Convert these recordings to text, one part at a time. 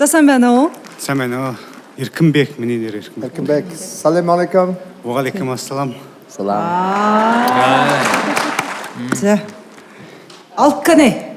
За сайн байна уу? Сайн байна уу? Эркэнбек миний нэр Эркэнбек. Эркэнбек. Салам алейкум. Ва алейкум ассалам. Салам. За. Алканы.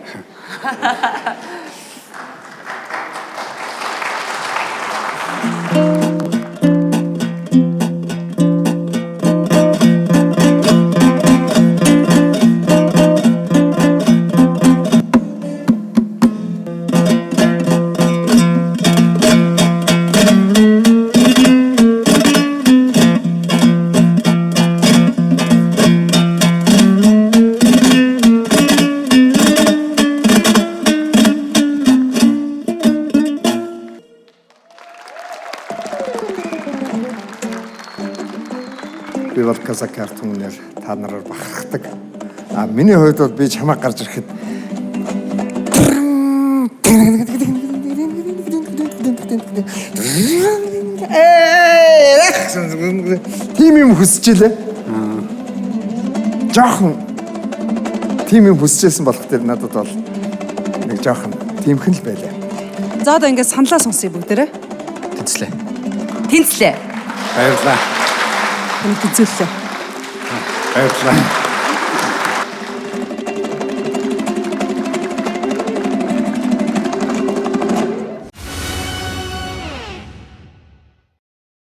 Би бол казакаар түнээр та нараар бахархдаг. Миний хувьд бол би чамайг гарч ирэхэд тийм юм хүсчихлээ. Жохон тийм юм хүсчихсэн болох дээр надад бол нэг жохон тиймхэн л байлаа. За одоо ингээд саналаа сонсъё бүгдээрээ. Тэнцлээ. Тэнцлээ. Баярлалаа. Тэнцлээ. Баярлалаа.